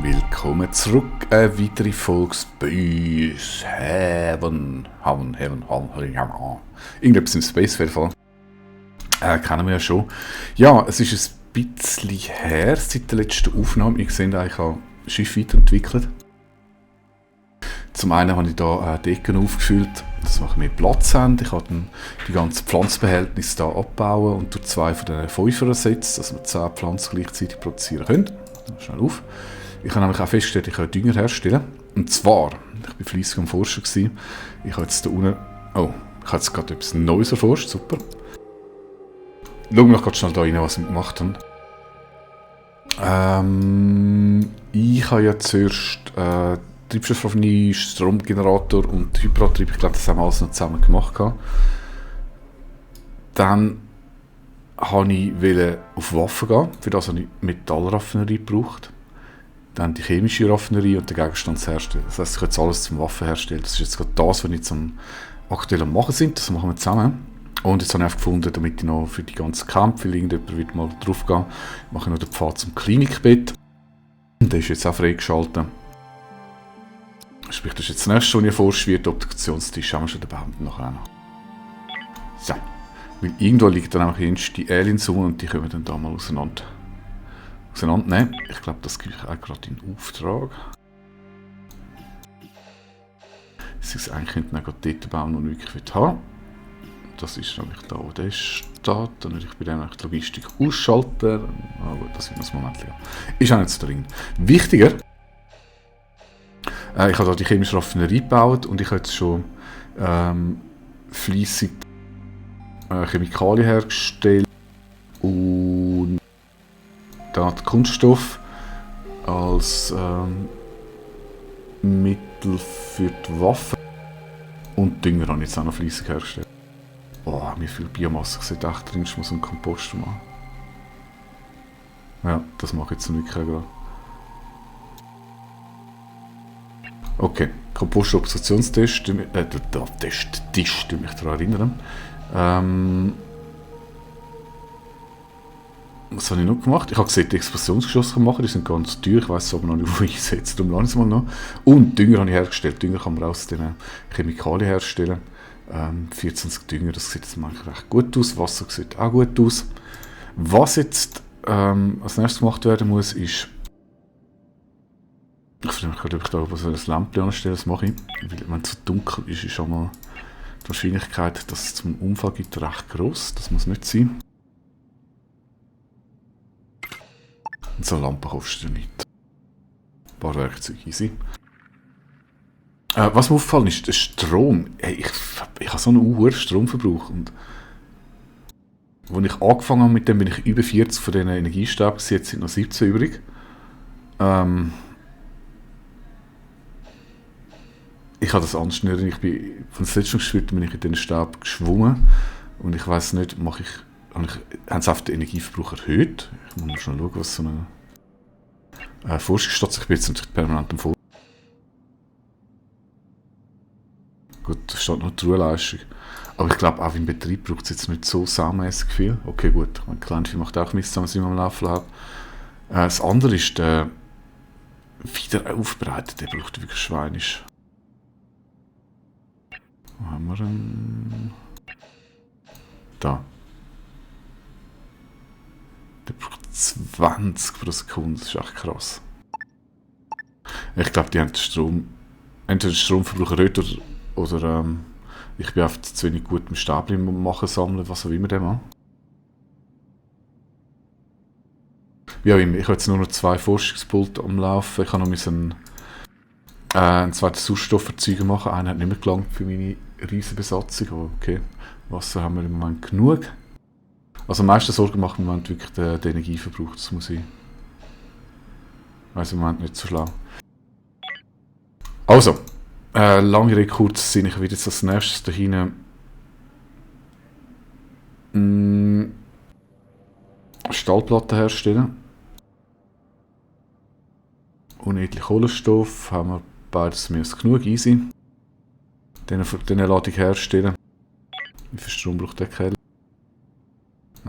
Willkommen zurück. Eine weitere Folge Space Heaven. Irgendetwas im Space Fall. Kennen wir ja schon. Ja, es ist ein bisschen her seit der letzten Aufnahme. Ich sehe, ich habe das Schiff weiterentwickelt. Zum einen habe ich hier Decken aufgefüllt, dass wir mehr Platz haben. Ich habe dann die ganzen Pflanzenbehältnisse hier abbauen und durch 2 von den 5 ersetzt, dass wir 10 Pflanzen gleichzeitig produzieren können. Schnell auf. Ich habe nämlich auch festgestellt, ich kann Dünger herstellen. Und zwar, ich war fleissig am Forschen gewesen. Ich habe jetzt da unten, ich habe jetzt gerade etwas Neues erforscht, super. Schauen wir gerade schnell da rein, was wir gemacht haben. Ich habe ja zuerst Treibstoffverbrennung, Stromgenerator und Hyperantrieb, ich glaube, das haben wir alles noch zusammen gemacht. Dann wollte ich auf Waffen gehen, für das habe ich Metallraffinerie gebraucht. Dann die chemische Raffinerie und den Gegenstandshersteller. Das heisst, ich kann jetzt alles zum Waffen herstellen. Das ist jetzt gerade das, was wir jetzt aktuell machen sind. Das machen wir zusammen. Und jetzt habe ich gefunden, damit ich noch für die ganzen Kämpfe, weil irgendjemand wird mal drauf gehen, mache ich noch den Pfad zum Klinikbett. Und der ist jetzt auch freigeschaltet. Sprich, das ist jetzt das nächste, was ich erforscht wird. Obduktionstisch haben wir schon dabei nachher auch noch. So. Weil irgendwo liegt dann auch die Aliens rum und die können wir dann da mal auseinandernehmen. Ich glaube, das gebe ich auch gerade in Auftrag. Das ist eigentlich hinten auch dort bauen, wo ich wirklich haben will. Das ist nämlich da, wo der steht. Dann würde ich bei dem die Logistik ausschalten. Gut, das wird noch ein Moment. Ist auch nicht so dringend. Wichtiger, ich habe hier die chemische Raffinerie gebaut und ich habe jetzt schon fleissig Chemikalien hergestellt und da hat Kunststoff als Mittel für die Waffe und Dünger habe ich jetzt auch noch fleissig hergestellt. Boah, wie viel Biomasse ich sollte echt drin, ich muss einen Kompost machen. Ja, das mache ich jetzt wirklich auch gerade. Okay, Kompost-Obstruktionstest, Test, mich daran erinnern. Was habe ich noch gemacht? Ich habe gesehen, die Explosionsgeschosse machen, die sind ganz teuer, ich weiss aber noch nicht, wo ich setze, darum lasse ich es mal noch. Und Dünger habe ich hergestellt, Dünger kann man aus den Chemikalien herstellen. 24 Dünger, das sieht jetzt eigentlich recht gut aus, Wasser sieht auch gut aus. Was jetzt als nächstes gemacht werden muss, ist, ich frage mich gerade, ob ich da oben so ein Lämpchen anstelle, das mache ich, weil wenn es so dunkel ist, ist schon mal die Wahrscheinlichkeit, dass es zum Unfall gibt, recht gross, das muss nicht sein. Und so eine Lampe kostet ja nicht. Ein paar Werkzeuge, easy. Was mir aufgefallen ist, der Strom. Hey, ich habe so einen hohen Stromverbrauch. Und als ich angefangen habe mit dem, bin ich über 40 von diesen Energiestäben, jetzt sind noch 17 übrig. Ich habe das anders nicht. Ich bin von der letzten Schritt bin ich in diesen Stab geschwungen. Und ich weiss nicht, haben sie einfach den Energieverbrauch erhöht? Ich muss mal schon schauen, was so eine Forschungsstation, ich bin jetzt natürlich permanent am Forschen. Gut, da steht noch die Ruheleistung. Aber ich glaube, auch im Betrieb braucht es jetzt nicht so saumässig viel. Okay, gut, mein Kleinvieh macht auch Mist, wenn man es immer am Laufen hat. Das andere ist der Wiederaufbereitet, der braucht wirklich schweinisch. Wo haben wir ihn? Da. Der braucht 20 pro Sekunde, das ist echt krass. Ich glaube, die haben entweder den Stromverbrauch erhöht oder ich bin einfach zu wenig gut im Stäbchen machen, sammeln, was auch immer der macht. Wie auch immer, ich habe jetzt nur noch 2 Forschungspunkte am Laufen. Ich habe noch einen zweiten Sauerstoffverzeuger machen. Einer hat nicht mehr gelangt für meine riesige Besatzung, aber okay, Wasser haben wir im Moment genug. Also am meisten Sorgen macht im Moment wirklich der Energieverbrauch, das muss ich. Weiss im Moment nicht so schlau. Also, lange Rede, kurz Sinn, ich werde jetzt als nächstes da hinten Stahlplatten herstellen. Unendlich Kohlenstoff, haben wir beides mehr als genug, easy. Den lade ich herstellen. Wie viel Strom braucht der Kerl?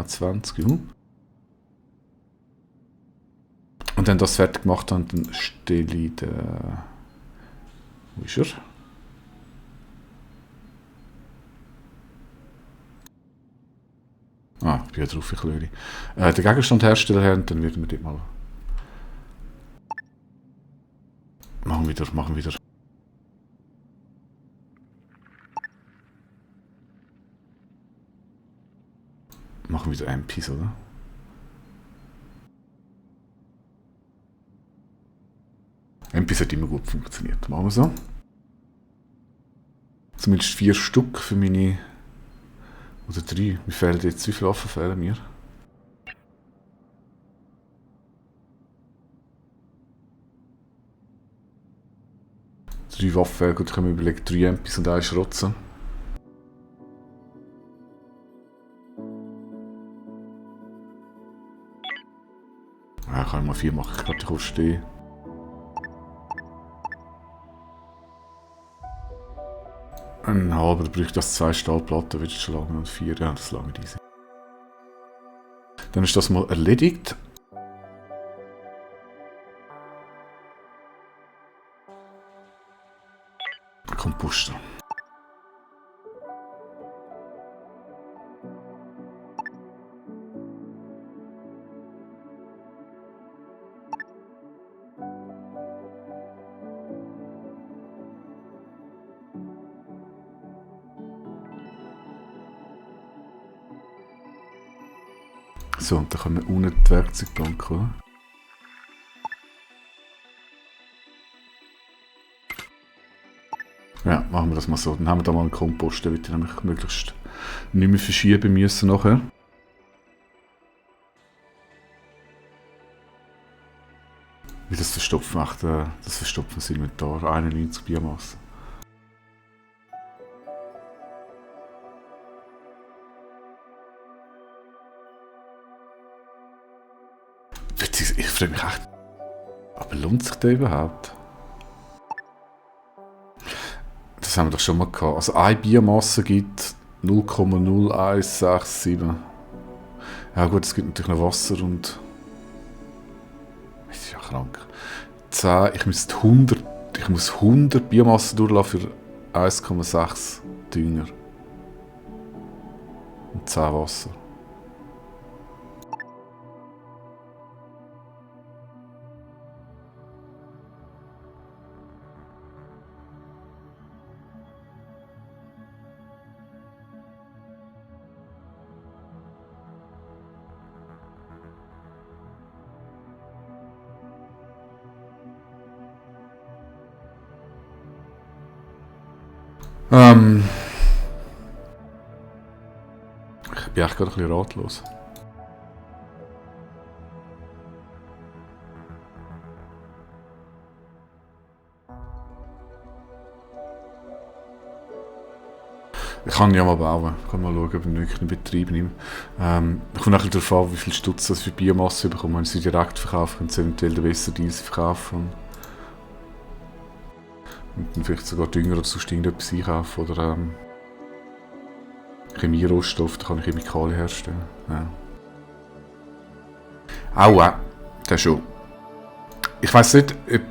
20, ja. Und dann das fertig gemacht habe, dann stelle ich den... Wo ist er? Ah, ich bin ja drauf, ich löre. Den Gegenstandhersteller her und dann werden wir dort mal... Machen wieder. Machen wieder MPs, oder? MPs hat immer gut funktioniert. Machen wir so. Zumindest 4 Stück für meine... Oder 3. Mir fehlen jetzt... Wie viele Waffen fehlen mir? Drei Waffen, gut, ich kann mir überlegen, 3 MPs und 1 Schrotzen. Ja, kann ich mal 4 machen, ich kann dich ausstehen. Ein halber bräuchte das 2 Stahlplatten, wird schon lange und 4, ja, das lange easy. Dann ist das mal erledigt. Komposter. So, und dann können wir unten die Werkzeugbank, oder? Ja, machen wir das mal so. Dann haben wir da mal einen Kompost, den wir nämlich möglichst nicht mehr verschieben müssen nachher. Wie das Verstopfen macht, das Verstopfen das Inventar, 91 Biomasse. Ich frage mich echt, aber lohnt sich der überhaupt? Das haben wir doch schon mal gehabt. Also eine Biomasse gibt 0,0167. Ja gut, es gibt natürlich noch Wasser und... Das ist ja krank. 10, ich muss 100 Biomasse durchlassen für 1,6 Dünger. Und 10 Wasser. Ich bin echt gerade ein bisschen ratlos. Ich kann ja mal bauen. Ich kann mal schauen, ob ich wirklich einen Betrieb nehme. Ich komme auch darauf an, wie viel Stutz das für Biomasse bekomme. Wenn ich sie direkt verkaufe, können sie eventuell den besser Deals verkaufen. Und dann vielleicht sogar Dünger oder sonst irgendetwas einkaufen. Oder Chemierohstoff, da kann ich Chemikalien herstellen. Ja. Aua, das schon. Ich weiss nicht, ob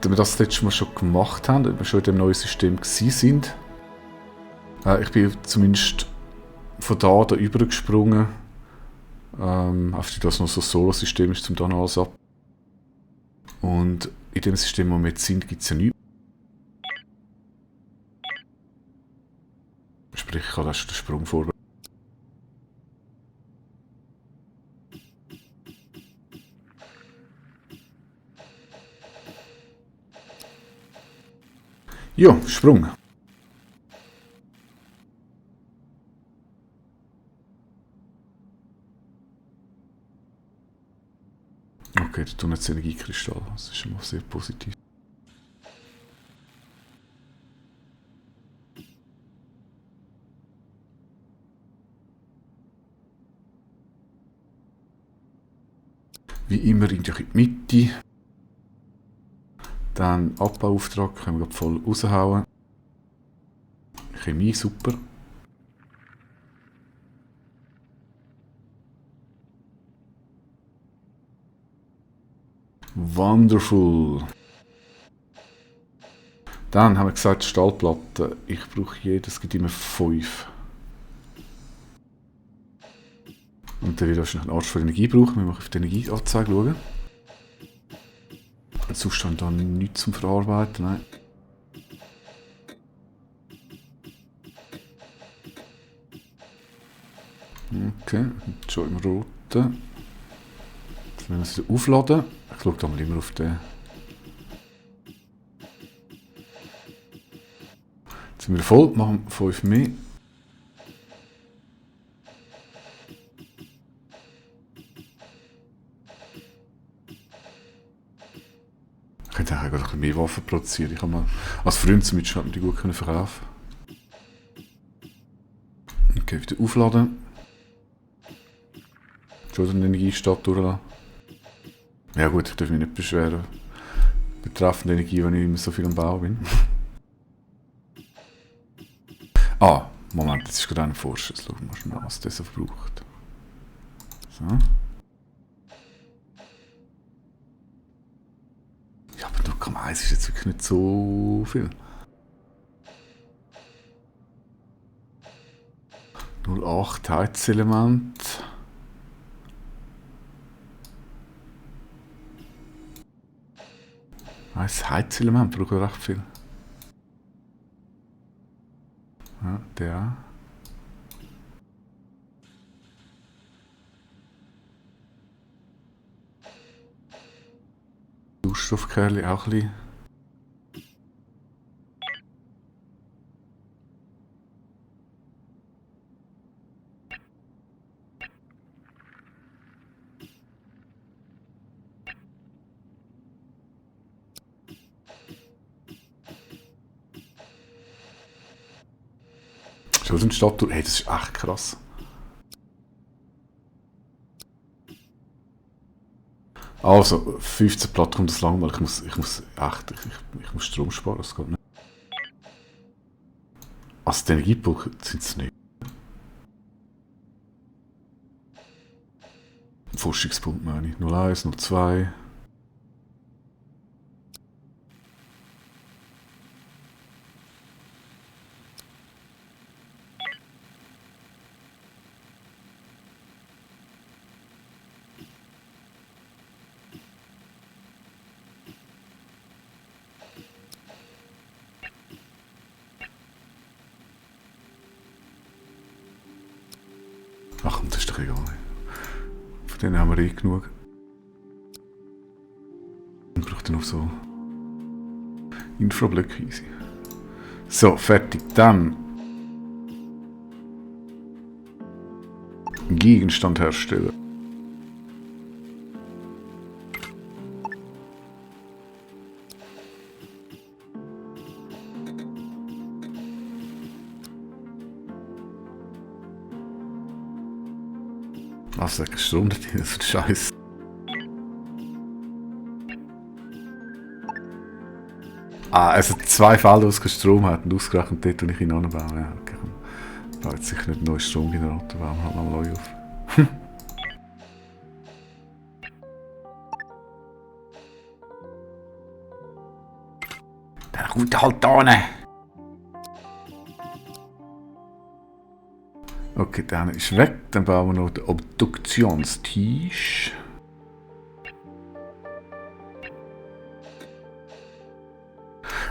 wir das letzte Mal schon gemacht haben, ob wir schon in dem neuen System gewesen sind. Ich bin zumindest von da übergesprungen. Auf das noch so ein Solo-System ist, zum dann alles ab. Und in dem System, wo wir jetzt sind, gibt es ja nichts. Sprich, ich habe da schon den Sprung vorwärts. Ja, Sprung. Okay, da tun jetzt Energiekristall. Das ist schon mal sehr positiv. Wie immer in die Mitte. Dann Abbauauftrag, können wir voll raushauen. Chemie, super. Wonderful. Dann haben wir gesagt, Stahlplatten. Ich brauche jedes, gibt immer 5. Und dann wird wahrscheinlich einen Arsch für Energie brauchen. Wir müssen auf die Energieanzeige schauen. Sonst haben wir da nichts zum Verarbeiten. Nein. Okay, schon im Roten. Jetzt müssen wir es wieder aufladen. Ich schaue da mal immer auf den. Jetzt sind wir voll, machen 5 mehr. Ich könnte eigentlich ein bisschen mehr Waffen produzieren. Ich habe mal als Freund zumindest die gut verkaufen. Okay, wieder aufladen. Schon eine Energiestadt durchlassen. Ja gut, ich darf mich nicht beschweren. Betreffend Energie, wenn ich immer so viel am Bau bin. Ah, Moment, das ist gerade ein Vorschuss. Schauen wir mal schnell, was das so verbraucht. So. Ja, aber 0,1 ist jetzt wirklich nicht so viel. 0,8 Heizelement. Ein Heizelement braucht recht viel. Ja, der. Sauerstoffkerli auch ein bisschen. Schon so eine Statue. Hey, das ist echt krass. Also, 15 Platten kommt das lang, weil ich muss Strom sparen, das geht nicht. Also, die Energiepunkte sind es nicht. Forschungspunkt meine ich. 01, 02. Ach, das ist doch egal. Von denen haben wir eh genug. Man braucht noch so Infrablöcke easy. So, fertig. Dann Gegenstand herstellen. Was ist Strom da drin? Das ist Scheiße. Ah, also 2 Felder, wo es keinen Strom hat und ausgerechnet dort, wo ich ihn anbaue. Ja, okay. Ich baue jetzt sicher nicht einen neuen Stromgenerator, bauen halt mal neu auf. Der gute halt da rein. Okay, der ist weg. Dann bauen wir noch den Obduktionstisch.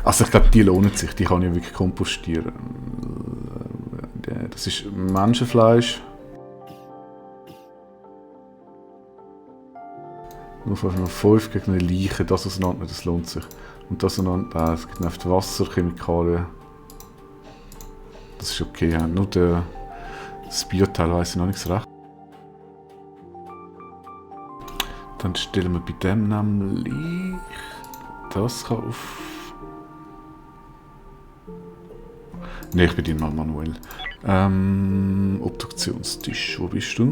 Also ich glaube, die lohnen sich. Die kann ich wirklich kompostieren. Das ist Menschenfleisch. Nur 5 gegen eine Leiche. Das auseinander, das lohnt sich. Und das auseinander, es gibt einfach Wasser, Chemikalien. Das ist okay. Ja. Nur das Bioteil weiss ich noch nicht so recht. Dann stellen wir bei dem nämlich das auf. Ne, ich bediene mal manuell. Obduktionstisch, wo bist du?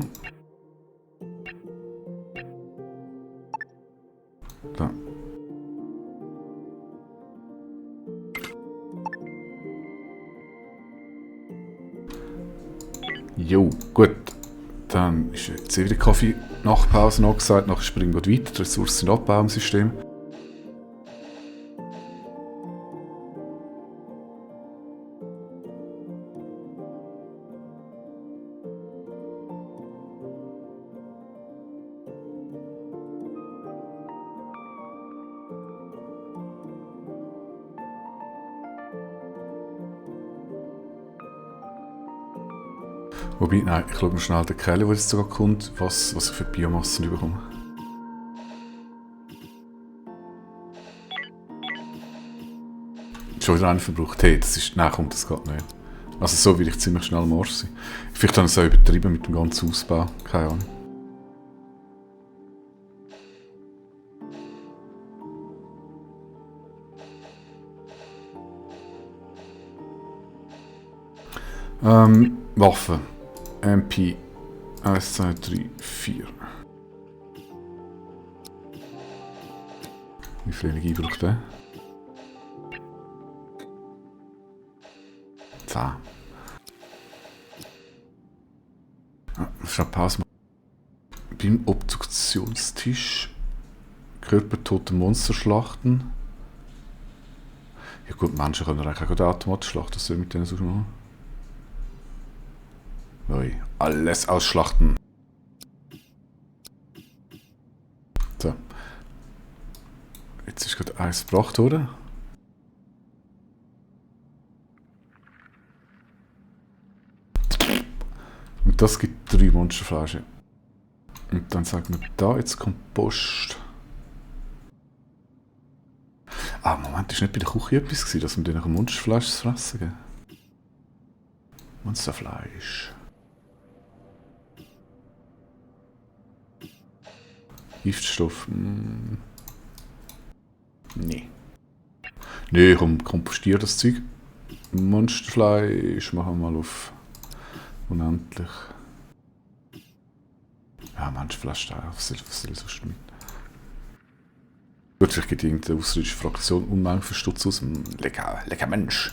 Da. Jo, gut. Dann ist jetzt wieder Kaffee-Nachpause angesagt. Nachher springen wir weiter. Die Ressourcen sind abbauen im System. Wobei, nein, ich schaue mir schnell den Keller, der jetzt sogar kommt, was ich für Biomassen bekomme. Schon wieder einen verbraucht. Hey, das ist... Nein, kommt das geht nicht. Also so will ich ziemlich schnell morsch sein. Vielleicht habe ich es auch übertrieben mit dem ganzen Ausbau. Keine Ahnung. Waffen. MP 1, 2, 3, 4. Wie viel Energie braucht der? 10. Schnell Pause machen. Beim Obduktionstisch. Körpertote Monster schlachten. Ja gut, Menschen können eigentlich auch automatisch schlachten. Was soll ich mit denen so machen? Ui, alles ausschlachten. So. Jetzt ist gerade eins gebracht worden. Und das gibt 3 Monsterflaschen. Und dann sagen wir da, jetzt kommt Post. Ah, Moment, ist nicht bei der Küche etwas gewesen, dass wir denen Monsterfleisch zu fressen geben? Monsterfleisch. Giftstoff. Nee. Nee, komm, kompostier das Zeug. Monsterfleisch machen wir mal auf unendlich. Ja, Menschenfleisch, was soll ich sonst mit? Gut, vielleicht geht irgendeine ausländische Fraktion Unmengen für Stutz aus. Lecker Mensch.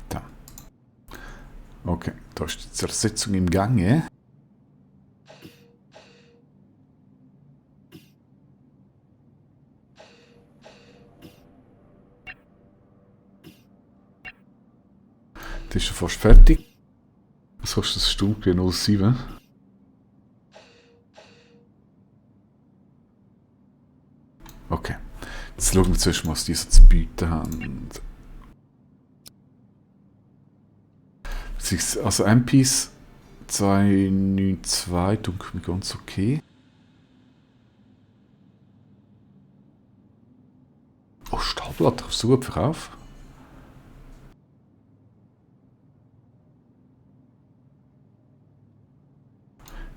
Da. Okay, da ist die Zersetzung im Gange. Das ist schon fast fertig. Was kostet das Stunde? 07. Okay. Jetzt schauen wir zuerst mal, was die so zu bieten haben. Also MPs 292 dunkelt mir ganz okay. Oh, Stahlblatt, kannst du gut verkaufen?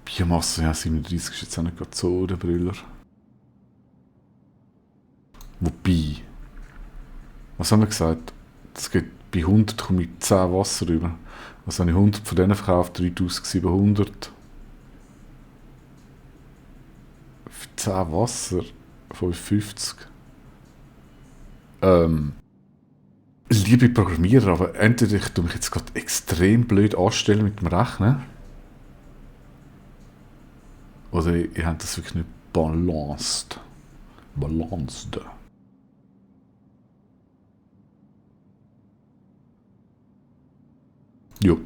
Biomasse, ja, 37 ist jetzt auch nicht gerade so der Brüller. Wobei, was haben wir gesagt? Es geht bei 100 komme ich 10 Wasser rüber. Also habe ich 100 von denen verkauft, 3700. Für 10 Wasser, 55. Liebe Programmierer, aber entweder ich tue mich jetzt gerade extrem blöd anstellen mit dem Rechnen. Oder ihr habt das wirklich nicht balanced. Balanced. Jo.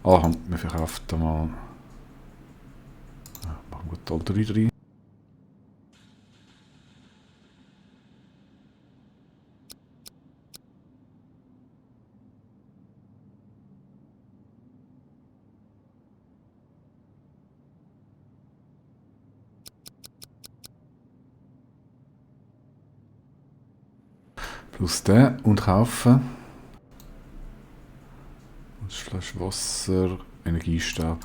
Ah, wir verkaufen da mal. Ja, machen wir da 3 rein. Plus den und kaufen. Das ist Flasche Wasser, Energiestab.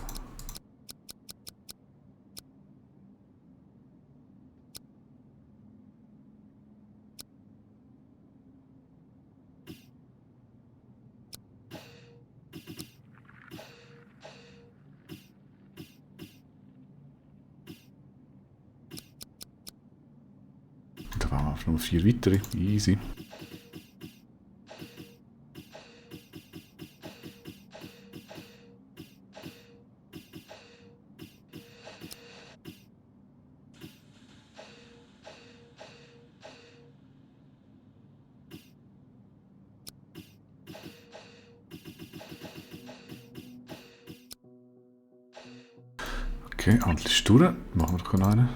Und da waren wir noch 4 weitere. Easy. Okay, Handel ist durch. Machen wir doch noch einen.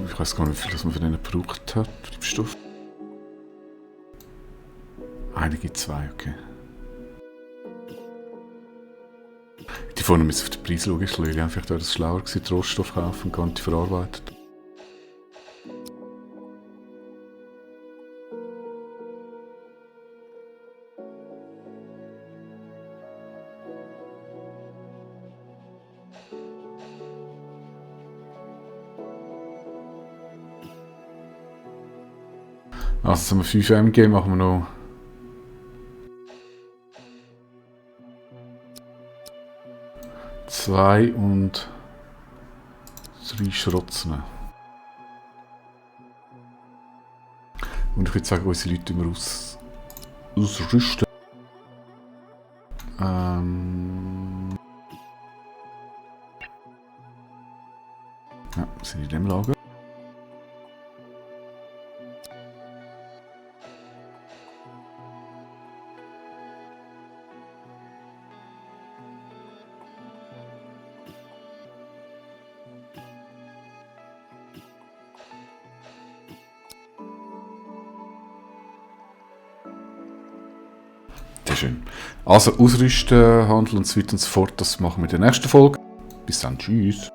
Ich weiß gar nicht, wie viel das man für den gebraucht hat. Treibstoff. Einige 2, okay. Die vorne müssen auf den Preis schauen. Ich glaube, vielleicht wäre das schlauer gewesen, den Rohstoff kaufen und gar nicht verarbeitet. Also, wenn wir 5 MG machen wir noch. Zwei und 3 Schrotzen. Und ich würde sagen, unsere Leute immer ausrüsten. Ja, wir sind in dem Lager. Sehr schön. Also ausrüsten, handeln und so weiter und so fort, das machen wir in der nächsten Folge. Bis dann, tschüss.